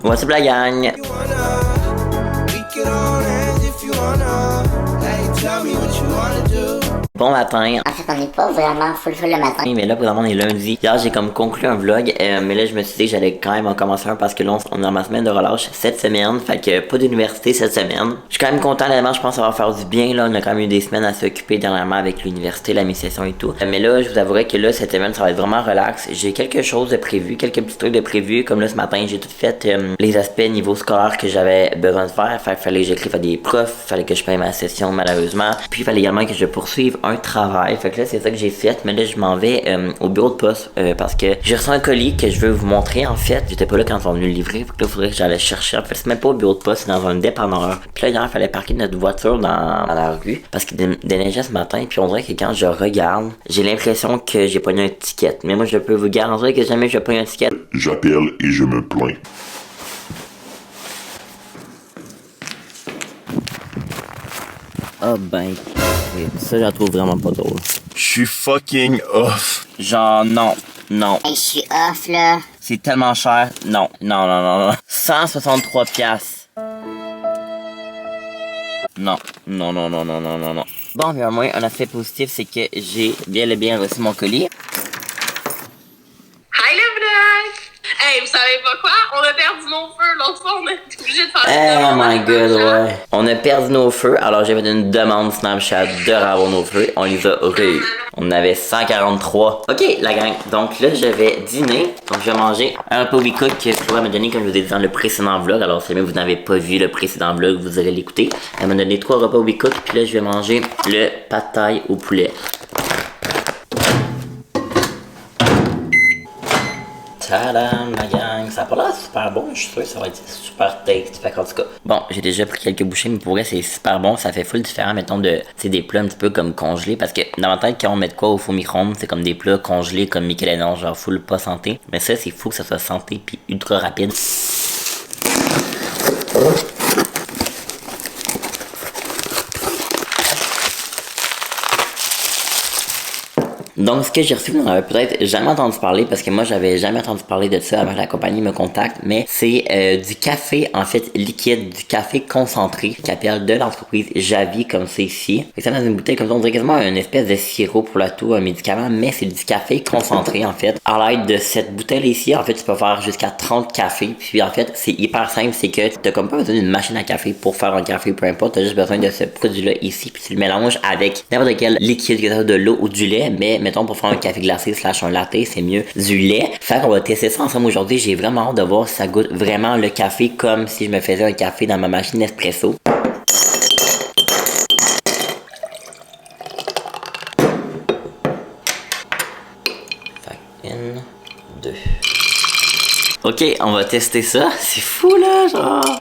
What's up la gang? Bon matin. En fait, on n'est pas vraiment full le matin. Mais là, présentement, on est lundi. Hier, j'ai comme conclu un vlog, mais là, je me suis dit que j'allais quand même en commencer un parce que là, on est dans ma semaine de relâche cette semaine. Fait que pas d'université cette semaine. Je suis quand même content, honnêtement, je pense que ça va faire du bien. Là, on a quand même eu des semaines à s'occuper dernièrement avec l'université, la mi-session et tout. Mais là, je vous avouerai que là, cette semaine, ça va être vraiment relax. J'ai quelque chose de prévu, quelques petits trucs de prévu. Comme là, ce matin, j'ai tout fait les aspects niveau scolaire que j'avais besoin de faire. Fait qu'il fallait que j'écrive à des profs, fallait que je paye ma session, malheureusement. Puis, il fallait également que je poursuive un travail. Fait que là, c'est ça que j'ai fait. Mais là, je m'en vais au bureau de poste parce que j'ai reçu un colis que je veux vous montrer. En fait, j'étais pas là quand ils sont venus le livrer. Fait que là, il faudrait que j'allais chercher. En fait, c'est même pas au bureau de poste, c'est dans un dépanneur. Puis là, hier, il fallait parquer notre voiture dans la rue parce qu'il déneigeait ce matin. Puis on dirait que quand je regarde, j'ai l'impression que j'ai pas eu un ticket. Mais moi, je peux vous garantir que jamais je vais pas eu un ticket. J'appelle et je me plains. Ah ben, oui, ça, je la trouve vraiment pas drôle. Je suis fucking off. Genre, non. Hey, je suis off, là. C'est tellement cher. Non. 163 piastres. Non. Bon, mais au moins, un aspect positif, c'est que j'ai bien et bien reçu mon colis. Hi le vlog! Hey, vous savez pas quoi? On a perdu nos feux. L'autre fois, on a été obligé de faire Oh my god, ouais. On a perdu nos feux, alors j'ai fait une demande Snapchat de avoir nos feux. On les a eu. On en avait 143. Ok, la gang. Donc là, je vais dîner. Donc je vais manger un repas Wecook que Flora m'a donné, comme je vous ai dit dans le précédent vlog. Alors si jamais vous n'avez pas vu le précédent vlog, vous allez l'écouter. Elle m'a donné 3 repas Wecook. Puis là, je vais manger le pad thai au poulet. Tadam, la gang, ça a pas l'air super bon, je suis sûr que ça va être super tasty, fait qu'en tout cas. Bon, j'ai déjà pris quelques bouchées, mais pour vrai, c'est super bon, ça fait full différent, mettons, de, des plats un petit peu comme congelés, parce que dans ma tête, quand on met de quoi au four micro-ondes, c'est comme des plats congelés comme Michel-Édouard, genre full pas santé, mais ça, c'est fou que ça soit santé puis ultra rapide. Donc, ce que j'ai reçu, vous n'en avez peut-être jamais entendu parler, parce que moi, j'avais jamais entendu parler de ça avant que la compagnie me contacte, mais c'est du café, en fait, liquide, du café concentré, qui appelle de l'entreprise Javi, comme c'est ici. Fait que ça dans une bouteille comme ça, on dirait quasiment une espèce de sirop pour la toux, un médicament, mais c'est du café concentré, en fait. À l'aide de cette bouteille ici, en fait, tu peux faire jusqu'à 30 cafés, puis en fait, c'est hyper simple, c'est que t'as comme pas besoin d'une machine à café pour faire un café, peu importe, t'as juste besoin de ce produit-là ici, puis tu le mélanges avec n'importe quel liquide, que ça soit de l'eau ou du lait, mais mettons pour faire un café glacé / un latte, c'est mieux du lait. Fait qu'on va tester ça ensemble aujourd'hui. J'ai vraiment hâte de voir si ça goûte vraiment le café comme si je me faisais un café dans ma machine espresso. Fait 1, 2. Ok, on va tester ça. C'est fou là, genre.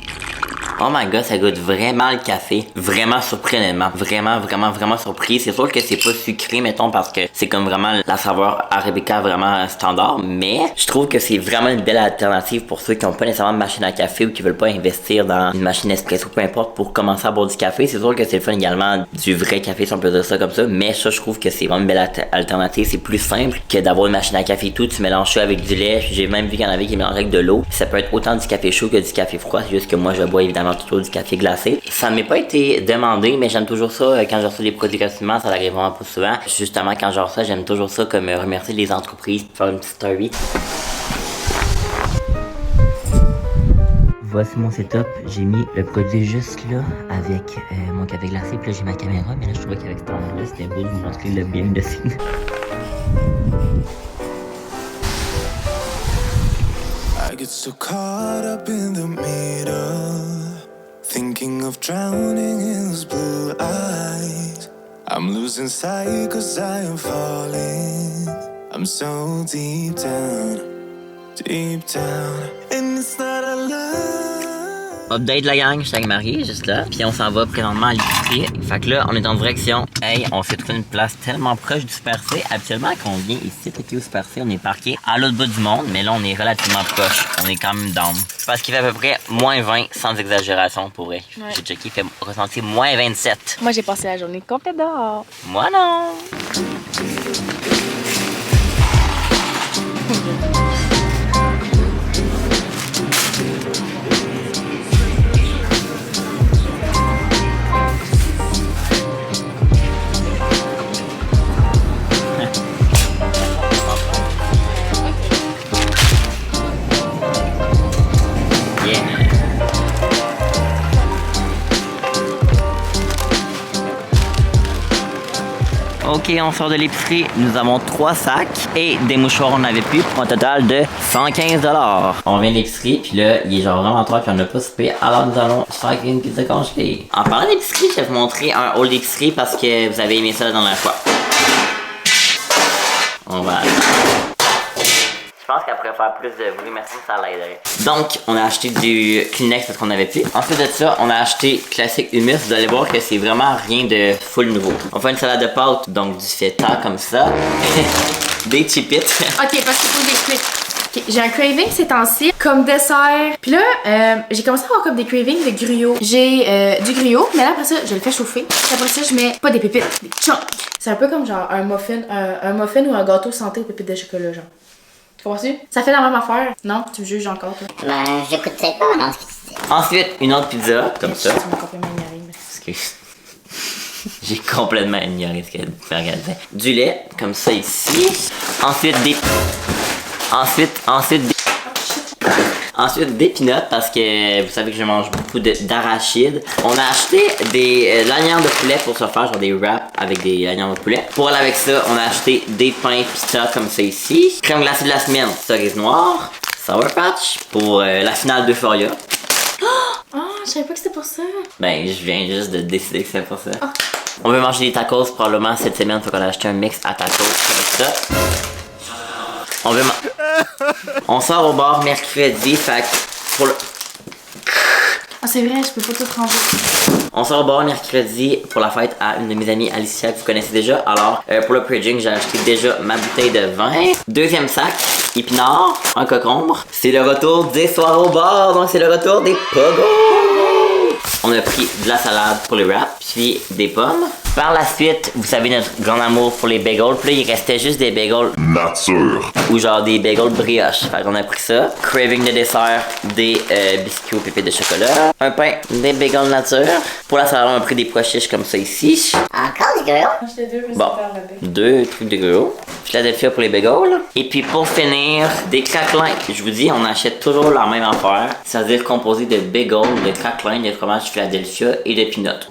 Oh my god, ça goûte vraiment le café. Vraiment surprenamment. Vraiment surpris. C'est sûr que c'est pas sucré, mettons, parce que c'est comme vraiment la saveur arabica vraiment standard. Mais je trouve que c'est vraiment une belle alternative pour ceux qui ont pas nécessairement de machine à café ou qui veulent pas investir dans une machine espresso, peu importe, pour commencer à boire du café. C'est sûr que c'est le fun également du vrai café, si on peut dire ça comme ça. Mais ça, je trouve que c'est vraiment une belle alternative. C'est plus simple que d'avoir une machine à café et tout. Tu mélanges ça avec du lait. J'ai même vu qu'il y en avait qui mélangeaient avec de l'eau. Ça peut être autant du café chaud que du café froid. C'est juste que moi, je bois évidemment toujours du café glacé. Ça m'est pas été demandé, mais j'aime toujours ça quand je reçois des produits gratuitement, ça arrive vraiment pas souvent. Justement, quand je reçois, j'aime toujours ça comme remercier les entreprises, faire une petite story. Voici mon setup. J'ai mis le produit juste là avec mon café glacé. Puis là, j'ai ma caméra, mais là, je trouvais qu'avec cet angle-là, c'était beau de vous montrer le behind the scene. I get so caught up in the middle, thinking of drowning in those blue eyes. I'm losing sight 'cause I am falling. I'm so deep down, and it's not a lie. Update la gang, je suis avec Marie, juste là. Puis on s'en va présentement à l'épicerie. Fait que là, on est en direction. Hey, on s'est trouvé une place tellement proche du Super C. Habituellement, quand on vient ici, au Super C, on est parqué à l'autre bout du monde. Mais là, on est relativement proche. On est quand même down. Parce qu'il fait à peu près moins 20, sans exagération pour vrai. Ouais. J'ai checké, il fait ressentir moins 27. Moi, j'ai passé la journée complète dehors. Moi non. Ok, on sort de l'épicerie. Nous avons 3 sacs et des mouchoirs on avait plus pour un total de 115 $. On vient de l'épicerie, puis là, il est genre vraiment tard, puis on n'a pas soupé. Alors nous allons faire une pizza congelée. En parlant d'épicerie, je vais vous montrer un haul d'épicerie parce que vous avez aimé ça la dernière fois. On va... Je pense qu'elle pourrait faire plus de bruit, merci, ça l'aiderait. Donc, on a acheté du Kleenex parce qu'on avait plus. Ensuite de ça, on a acheté classique hummus. Vous allez voir que c'est vraiment rien de full nouveau. On fait une salade de pâtes, donc du feta comme ça. Des chips. Ok, parce qu'il faut des quick. Okay, j'ai un craving ces temps-ci, comme dessert. Puis là, j'ai commencé à avoir comme des cravings de gruau. J'ai du gruau, mais là après ça, je le fais chauffer. Puis après ça, je mets pas des pépites, des chunks. C'est un peu comme genre un muffin ou un gâteau santé aux pépites de chocolat, genre. Tu comprends-tu? Ça fait la même affaire. Non? Tu me juges encore, toi? Ben, j'écoutais pas dans ce que tu dis. Ensuite, une autre pizza, comme ça. Tu m'as complètement ignoré, mais... Excuse. J'ai complètement ignoré ce qu'elle regardait. Du lait, comme ça ici. Ensuite, Ensuite, des peanuts parce que vous savez que je mange beaucoup d'arachides. On a acheté des lanières de poulet pour se faire genre des wraps avec des lanières de poulet. Pour aller avec ça, on a acheté des pains pita comme ça ici. Crème glacée de la semaine, cerise noire. Sour Patch pour la finale d'Euphoria. Ah, je savais pas que c'était pour ça. Ben, je viens juste de décider que c'est pour ça. On veut manger des tacos probablement cette semaine, faut qu'on a acheté un mix à tacos avec ça. On sort au bar mercredi, fait que pour le... Ah, c'est vrai, je peux pas tout ranger. On sort au bar mercredi pour la fête à une de mes amies, Alicia, que vous connaissez déjà. Alors, pour le pre-drink, j'ai acheté déjà ma bouteille de vin. Deuxième sac, épinards, un concombre. C'est le retour des soirs au bar, donc c'est le retour des pogos. On a pris de la salade pour les wraps, puis des pommes. Par la suite, vous savez notre grand amour pour les bagels. Puis là, il restait juste des bagels Nature. ou genre des bagels brioches. Fait qu'on a pris ça. Craving de dessert, des biscuits aux pépites de chocolat. Un pain, des bagels nature. Pour la salade, on a pris des pois chiches comme ça ici. Encore du gros? Acheter deux, je vais Bon, faire le bec. 2 trucs de gros. Philadelphia pour les bagels. Et puis pour finir, des craquelins. Je vous dis, on achète toujours la même affaire. C'est-à-dire composé de bagels, de craquelins, de fromage Philadelphia et de peanuts.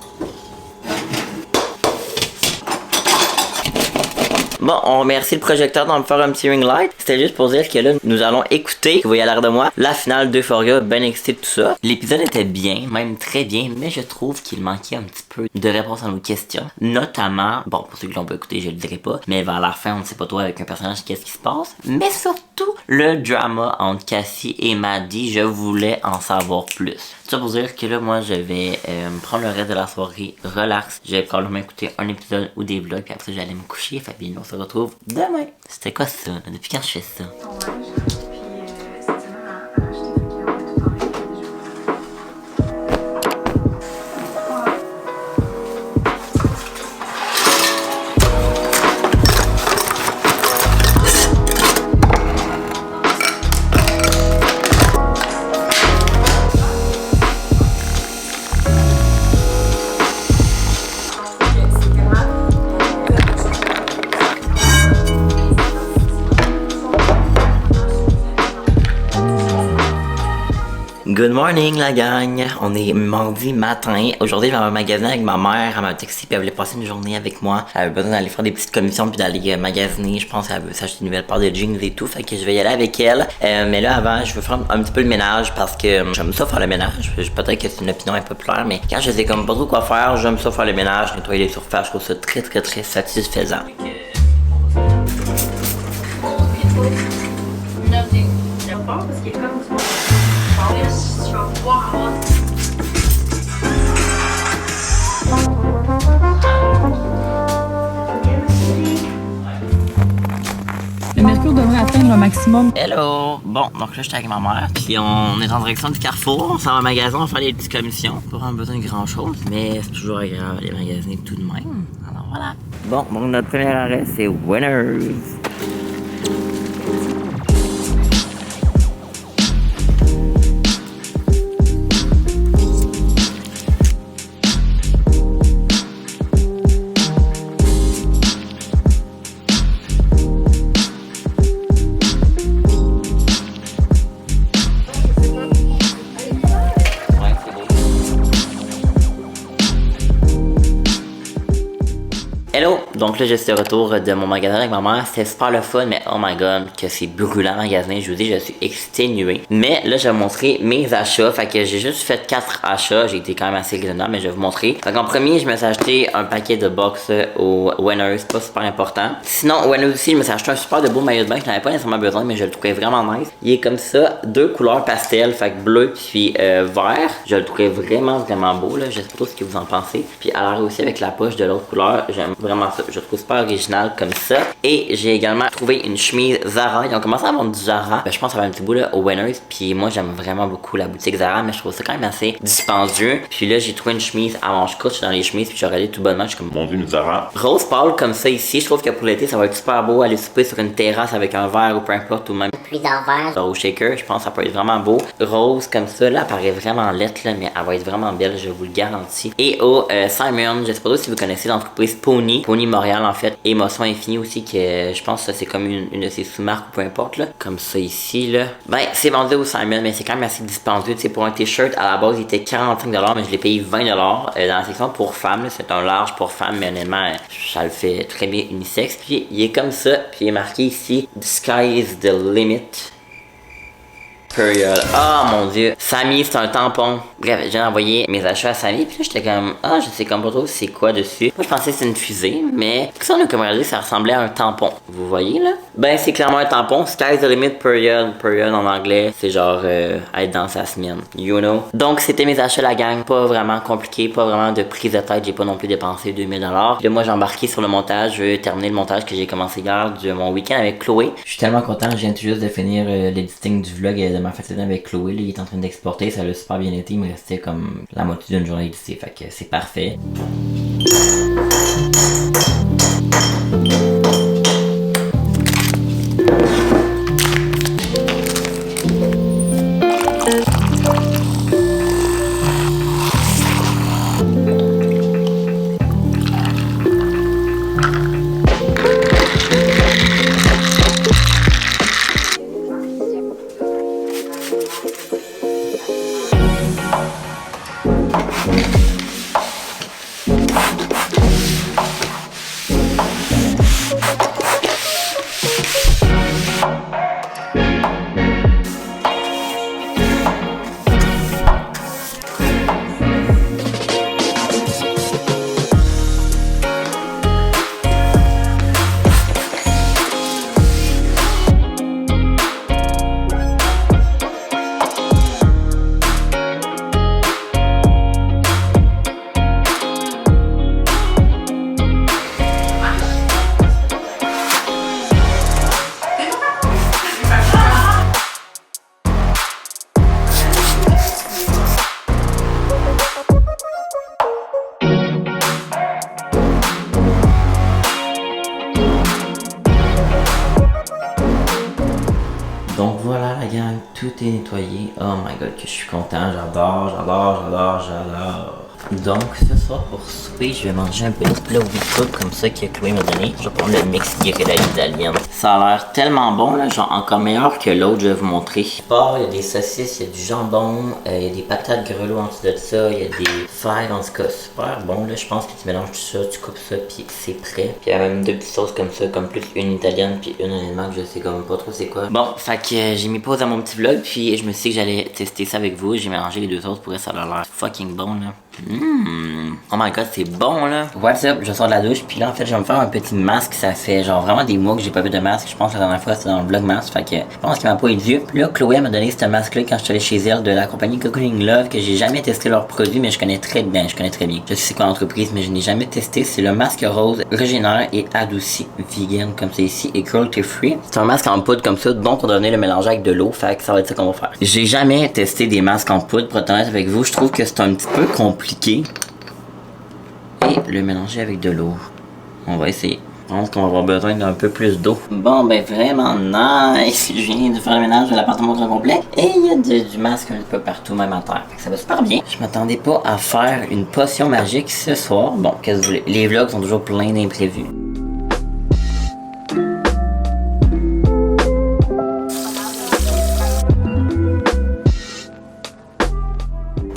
Bon, on remercie le projecteur d'en me faire un petit ring light. C'était juste pour dire que là, nous allons écouter, vous voyez à l'air de moi, la finale d'Euphoria, ben excité de tout ça. L'épisode était bien, même très bien, mais je trouve qu'il manquait un petit peu de réponses à nos questions. Notamment, bon, pour ceux qui l'ont pas écouté, je le dirai pas, mais vers la fin, on ne sait pas trop avec un personnage qu'est-ce qui se passe. Mais surtout, le drama entre Cassie et Maddie, je voulais en savoir plus. Tout ça pour dire que là, moi, je vais prendre le reste de la soirée relax. Je vais probablement écouter un épisode ou des vlogs, puis après j'allais me coucher. Fait bien, on se retrouve demain. C'était quoi ça? Depuis quand je fais ça? Good morning la gang, on est mardi matin. Aujourd'hui je vais magasiner avec ma mère, elle m'a texté puis elle voulait passer une journée avec moi. Elle avait besoin d'aller faire des petites commissions puis d'aller magasiner, je pense qu'elle veut s'acheter une nouvelle paire de jeans et tout, fait que je vais y aller avec elle. Mais là avant je veux faire un petit peu le ménage parce que j'aime ça faire le ménage. Peut-être que c'est une opinion impopulaire mais quand je sais comme pas trop quoi faire, j'aime ça faire le ménage, nettoyer les surfaces, je trouve ça très satisfaisant. Le mercure devrait atteindre le maximum. Hello! Bon, donc là, j'étais avec ma mère, puis on est en direction du Carrefour. On s'en va au magasin, on va faire des petites commissions. Pas vraiment besoin de grand-chose, mais c'est toujours agréable d'aller magasiner tout de même. Alors voilà. Bon, donc notre premier arrêt, c'est Winners. Donc là, je suis de retour de mon magasin avec ma mère. C'était super le fun, mais oh my god, que c'est brûlant magasiner. Je vous dis, je suis exténué. Mais là, je vais vous montrer mes achats. Fait que j'ai juste fait 4 achats. J'ai été quand même assez raisonnable, mais je vais vous montrer. Fait qu'en premier, je me suis acheté un paquet de box au Winners. Pas super important. Sinon, au Winners aussi, je me suis acheté un super de beau maillot de bain. Je n'en avais pas nécessairement besoin, mais je le trouvais vraiment nice. Il est comme ça, 2 couleurs pastel. Fait que bleu puis vert. Je le trouvais vraiment beau. Là. Je sais pas trop ce que vous en pensez. Puis à l'air aussi avec la poche de l'autre couleur. J'aime vraiment ça. Je le trouve super original comme ça. Et j'ai également trouvé une chemise Zara. Ils ont commencé à vendre du Zara. Ben, je pense que ça va un petit bout là au Winners. Puis moi, j'aime vraiment beaucoup la boutique Zara. Mais je trouve ça quand même assez dispendieux. Puis là, j'ai trouvé une chemise à manches courtes. Je suis dans les chemises. Puis je regardais tout bonnement. Je suis comme, Mon Dieu, une Zara. rose pâle comme ça ici. Je trouve que pour l'été, ça va être super beau. Aller souper sur une terrasse avec un verre ou peu importe. Ou même Plus en vert. au shaker. Je pense que ça peut être vraiment beau. Rose comme ça. Là, elle paraît vraiment lettre. Là, mais elle va être vraiment belle. Je vous le garantis. Et au Simon, je sais pas si vous connaissez l'entreprise Pony. Pony Montréal en fait. Émotion Infinie aussi. Que je pense que c'est comme une de ses sous-marques ou peu importe. Là. Comme ça ici. Là. Ben, c'est vendu au Simon. Mais c'est quand même assez dispendieux. Tu sais, pour un t-shirt, à la base, il était 45$. Mais je l'ai payé 20$. Dans la section pour femmes. C'est un large pour femmes. Mais honnêtement, ça le fait très bien unisexe. Puis il est comme ça. Puis il est marqué ici The sky is the limit. Period. Oh mon dieu. Sammy, c'est un tampon. Bref, j'ai envoyé mes achats à Sammy. Puis là, j'étais comme, je sais comme pas trop c'est quoi dessus. Moi, je pensais que c'était une fusée. Mais ça, on a comme regardé, ça ressemblait à un tampon. Vous voyez là? Ben, c'est clairement un tampon. Sky's the limit, period. Period en anglais. C'est genre être dans sa semaine. You know? Donc, c'était mes achats, la gang. Pas vraiment compliqué. Pas vraiment de prise de tête. J'ai pas non plus dépensé 2000$. Puis là, moi, j'ai embarqué sur le montage. Je vais terminer le montage que j'ai commencé hier de mon week-end avec Chloé. Je suis tellement content. Je viens tout juste de finir l'editing du vlog de ma fête avec Chloé. Là, il est en train d'exporter. Ça a super bien été. Il me restait comme la moitié d'une journée éditée. Fait que c'est parfait. Donc voilà la gang, tout est nettoyé. Oh my god, que je suis content, j'adore. Donc ce soir pour souper, je vais manger un petit plat au vite comme ça que Chloé m'a donné. Je vais prendre le mix guérilla italienne. Ça a l'air tellement bon là, genre encore meilleur que l'autre, je vais vous montrer. Il y a des saucisses, il y a du jambon, il y a des patates grelots en dessous de ça, il y a des fèves, en tout cas super bon là. Je pense que tu mélanges tout ça, tu coupes ça puis c'est prêt. Puis il y a même 2 petites sauces comme ça, comme plus une italienne puis une honnêtement que je sais comme pas trop c'est quoi. Bon, fait que j'ai mis pause à mon petit vlog puis je me suis dit que j'allais tester ça avec vous. J'ai mélangé les 2 sauces pour que ça a l'air fucking bon là. Oh my god, c'est bon là. What's up, je sors de la douche puis là en fait je vais me faire un petit masque. Ça fait genre vraiment des mois que j'ai pas vu de masque. Je pense que la dernière fois c'était dans le vlog masque. Fait que je pense qu'il m'a pas eu de vieux. Puis là Chloé m'a donné ce masque là quand je suis allé chez elle de la compagnie Cocooning Love, que j'ai jamais testé leurs produits mais je connais très bien. Je sais c'est quoi l'entreprise mais je n'ai jamais testé. C'est le masque rose régénère et adouci vegan comme c'est ici et cruelty free. C'est un masque en poudre comme ça, donc on doit venir le mélanger avec de l'eau. Fait que ça va être ça qu'on va faire. J'ai jamais testé des masques en poudre pour être honnête avec vous. Je trouve que c'est un petit peu compliqué. Et le mélanger avec de l'eau. On va essayer. Je pense qu'on va avoir besoin d'un peu plus d'eau. Bon, ben vraiment nice. Je viens de faire le ménage de l'appartement au complet. Et il y a du masque un peu partout, même à terre. Ça va super bien. Je m'attendais pas à faire une potion magique ce soir. Bon, qu'est-ce que vous voulez? Les vlogs sont toujours pleins d'imprévus.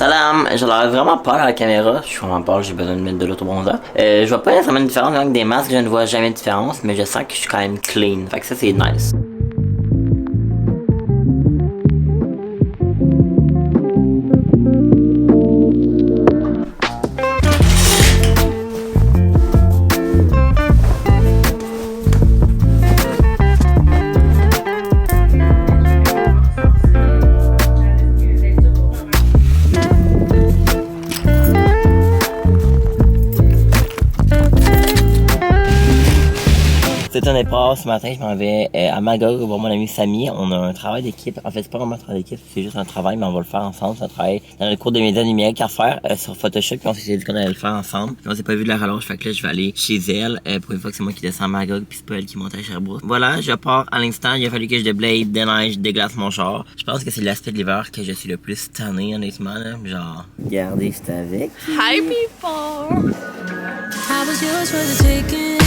Tadam! J'ai l'air vraiment pâle à la caméra. Je suis vraiment pâle, j'ai besoin de mettre de l'autobronzant. Je vois pas nécessairement une différence avec des masques, je ne vois jamais de différence, mais je sens que je suis quand même clean. Fait que ça, c'est nice. C'est un départ. Ce matin, je m'en vais à Magog voir mon ami Samy. On a un travail d'équipe. En fait, c'est pas vraiment un travail d'équipe, c'est juste un travail, mais on va le faire ensemble. C'est un travail dans le cours de médias numériques à faire sur Photoshop. Puis on s'est dit qu'on allait le faire ensemble. Puis on s'est pas vu de la relâche. Fait que là, je vais aller chez elle pour une fois que c'est moi qui descends à Magog, puis c'est pas elle qui monte à Sherbrooke. Voilà, je pars à l'instant. Il a fallu que je déblade, déneige, déglace mon char. Je pense que c'est l'aspect de l'hiver que je suis le plus tanné, honnêtement. Là. Genre, regardez, c'est avec. Hi, people! I was yours for the taking.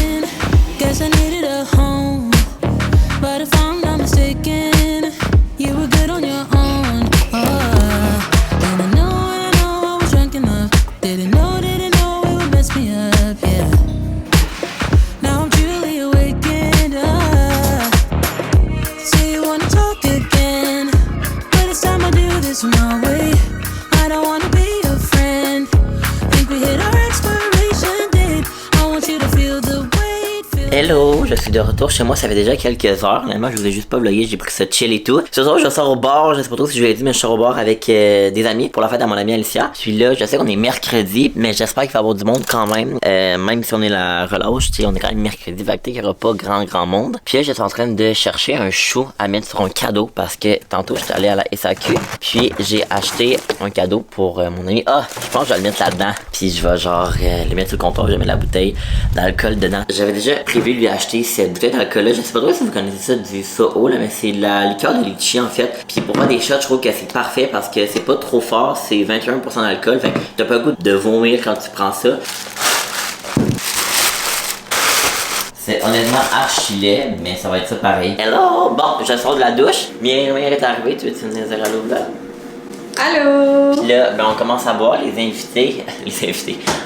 Guess I needed a home. But if I'm not mistaken, you were good on your own. And I know I was drunk enough. Didn't know it would mess me up, yeah. Now I'm truly awakened up. Say you wanna talk again, but it's time I do this my way. I don't wanna be your friend. Think we hit our expiration date. I want you to feel the weight. Hello, je suis de retour chez moi, ça fait déjà quelques heures. Honnêtement, je vous ai juste pas vlogué, j'ai pris ça chill et tout. Ce soir, je sors au bar, je sais pas trop si je vous l'ai dit, mais je sors au bar avec des amis pour la fête à mon amie Alicia. Je suis là, je sais qu'on est mercredi, mais j'espère qu'il va y avoir du monde quand même. Même si on est la relâche, tu sais, on est quand même mercredi, fait qu'il y aura pas grand monde. Puis là, je suis en train de chercher un chou à mettre sur un cadeau parce que tantôt, j'étais allé à la SAQ, puis j'ai acheté un cadeau pour mon ami. Ah, je pense que je vais le mettre là-dedans, puis je vais genre le mettre sur le comptoir, je vais mettre la bouteille d'alcool dedans. J'avais déjà prévu lui acheter cette bouteille d'alcool là, je sais pas trop si vous connaissez ça du Soho là, mais c'est de la liqueur de litchi en fait. Puis pour faire des shots, je trouve que c'est parfait parce que c'est pas trop fort, c'est 21% d'alcool, fait que t'as pas le goût de vomir quand tu prends ça. C'est honnêtement archi laid, mais ça va être ça pareil. Hello! Bon, je sors de la douche. Mire est arrivé, tu veux-tu venir dire allô là? Allô? Puis là, ben on commence à boire, les invités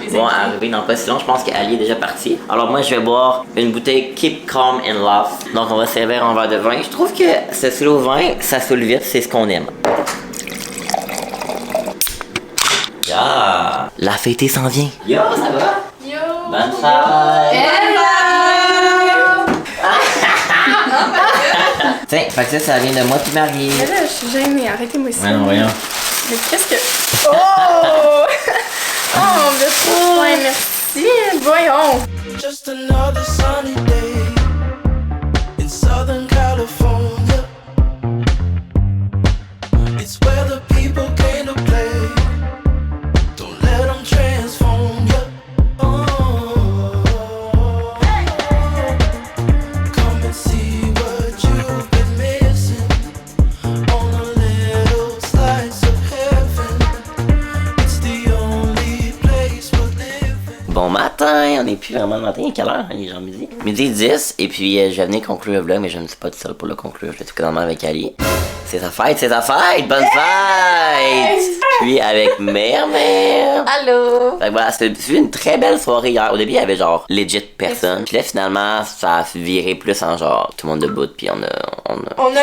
vont arriver dans pas si long. Je pense qu'Ali est déjà parti. Alors moi, je vais boire une bouteille Keep Calm and Laugh. Donc on va servir un verre de vin. Je trouve que ce slow vin, ça saoule vite, c'est ce qu'on aime. Yeah. La fêtée s'en vient. Yo, ça va? Yo! Bonne fête! Hello! Tiens, fait que ça vient de moi puis Marie. Mais là, je suis gênée, arrêtez-moi ça. Voyons. Mais qu'est-ce que... Oh! Oh, mon Dieu! Ouais, merci! Voyons! Just another sunny day in Southern California. It's where the people came to play. Don't let them transform you. Come and see what you've been missing on a little slice of heaven. It's the only place we're living. Bon matin, on n'est plus vraiment le matin, il est quelle heure? Il est genre midi 10, et puis je venais conclure le vlog, mais je ne suis pas tout seul pour le conclure, je l'ai tout comment avec Ali. C'est sa fête, bonne fête! Puis avec mère. Allô? Fait que voilà, c'était une très belle soirée hier. Au début, il y avait genre legit personne. Puis là, finalement, ça a viré plus en genre tout le monde debout, puis on a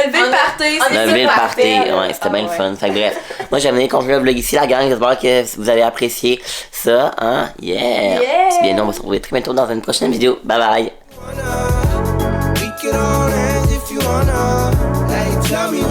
levé le party, on a levé le party, ouais, c'était bien le fun. Fait que bref, moi j'ai amené conclure le vlog ici, la gang. J'espère que vous avez apprécié ça, hein? Yeah! Puis bien, nous, on va se retrouver très bientôt dans une prochaine vidéo. Bye bye! We can all end if you wanna. Hey, tell me